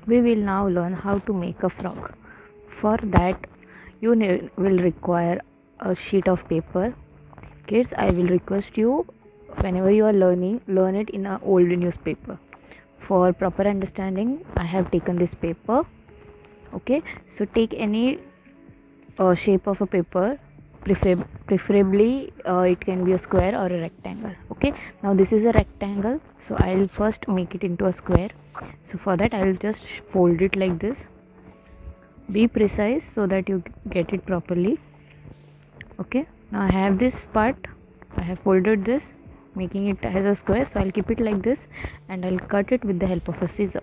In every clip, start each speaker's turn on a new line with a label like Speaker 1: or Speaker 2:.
Speaker 1: We will now learn how to make a frog. For that, you will require a sheet of paper. Kids, I will request you, whenever you are learning, learn it in an old newspaper. For proper understanding, I have taken this paper. Okay, so take any shape of a paper, preferably it can be a square or a rectangle. Okay, now this is a rectangle, so I'll first make it into a square. So for that, I'll just fold it like this. Be precise so that you get it properly. Okay, now I have this part, I have folded this, making it as a square, so I'll keep it like this and I'll cut it with the help of a scissor.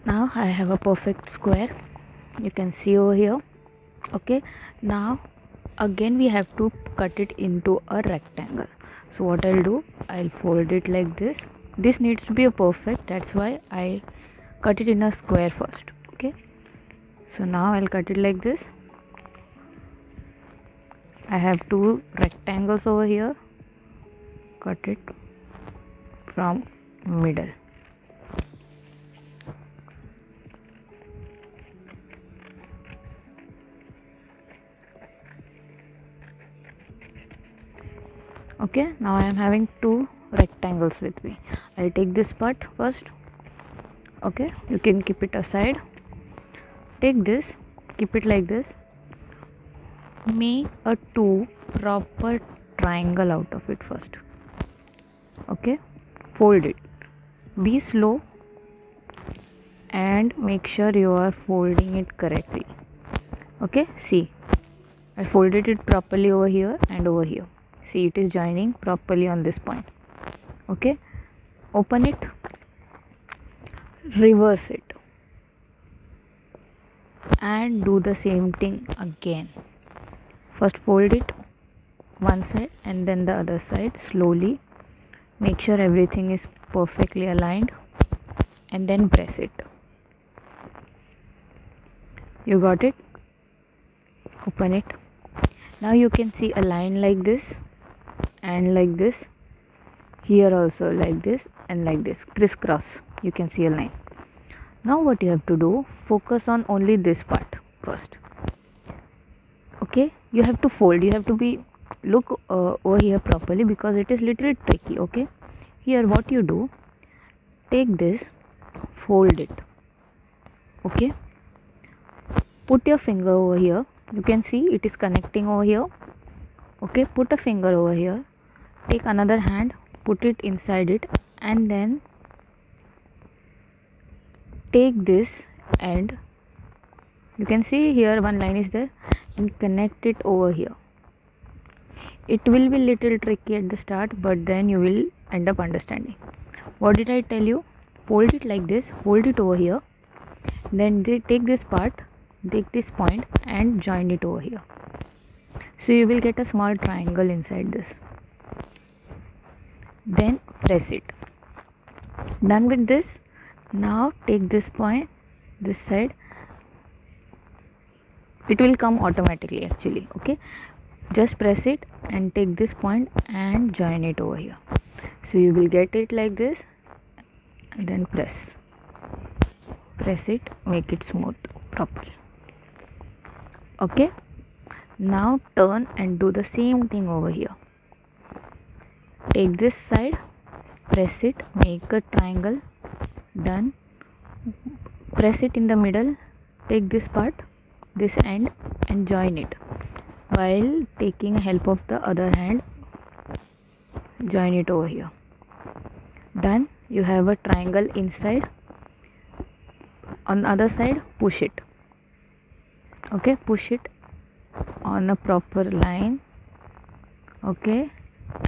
Speaker 1: Now I have a perfect square, you can see over here. Okay, now again we have to cut it into a rectangle. So what I'll do, I'll fold it like this. This needs to be a perfect, that's why I cut it in a square first. Okay, so now I'll cut it like this. I have two rectangles over here, cut it from middle. Okay, now I am having two rectangles with me. I'll take this part first. Okay, you can keep it aside. Take this, keep it like this. Make a two proper triangle out of it first. Okay, fold it. Be slow and make sure you are folding it correctly. Okay, see, I folded it properly over here and over here. See, it is joining properly on this point. Okay, open it, reverse it, and do the same thing again. First fold it one side and then the other side slowly. Make sure everything is perfectly aligned and then press it. You got it? Open it. Now you can see a line like this and like this. Here also like this and like this, crisscross. You can see a line. Now what you have to do, focus on only this part first. Okay, you have to fold, you have to be look over here properly because it is little tricky. Okay, here what you do, take this, fold it. Okay, put your finger over here, you can see it is connecting over here. Okay, put a finger over here, take another hand, put it inside it, and then take this end. You can see here one line is there, and connect it over here. It will be little tricky at the start, but then you will end up understanding. What did I tell you? Fold it like this, hold it over here, then take this part, take this point and join it over here. So you will get a small triangle inside this. Then press it. Done with this. Now take this point, this side. It will come automatically actually. Okay, just press it and take this point and join it over here. So you will get it like this and then press it, make it smooth properly. Okay, now turn and do the same thing over here. Take this side, press it, make a triangle. Done. Press it in the middle, take this part, this end and join it. while taking help of the other hand, join it over here. Done. You have a triangle inside. On the other side, push it. Okay, push it on a proper line. Okay,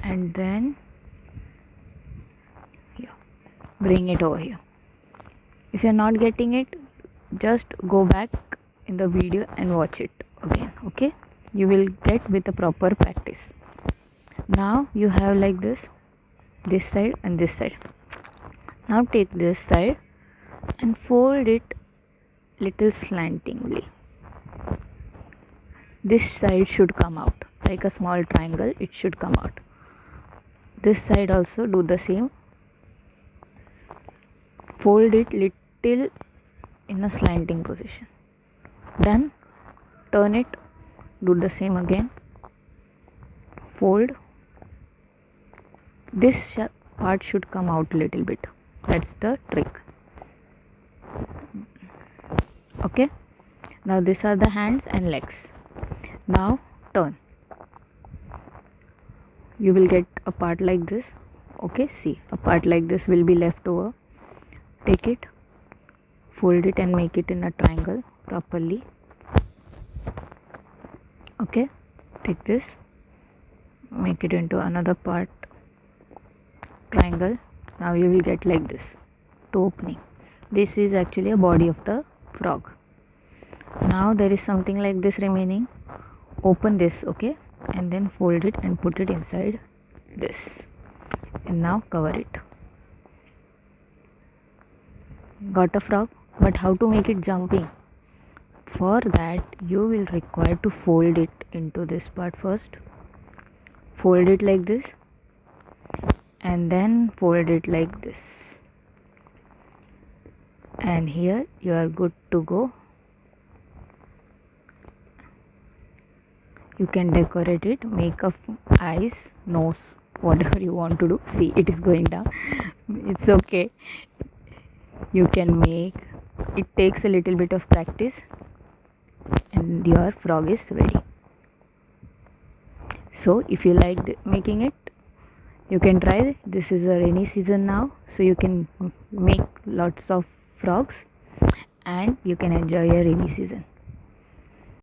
Speaker 1: and then here, bring it over here. If you're not getting it, just go back in the video and watch it again. Okay, you will get with a proper practice. Now you have like this side and this side. Now take this side and fold it little slantingly. This side should come out like a small triangle. It should come out. This side also do the same. Fold it little in a slanting position. Then turn it. Do the same again. Fold. This part should come out a little bit. That's the trick. Okay. Now these are the hands and legs. Now turn. You will get a part like this. Okay, see, a part like this will be left over. Take it, fold it and make it in a triangle properly. Okay, take this, make it into another part, triangle. Now you will get like this, toe opening. This is actually a body of the frog. Now there is something like this remaining. Open this, okay, and then fold it and put it inside this, and now cover it. Got a frog? But how to make it jumping? For that you will require to fold it into this part first. Fold it like this and then fold it like this, and here you are good to go. You can decorate it, make up eyes, nose, whatever you want to do. See, it is going down. It's okay. You can make it. Takes a little bit of practice and your frog is ready. So if you like making it, you can try. This is a rainy season now, so you can make lots of frogs and you can enjoy your rainy season.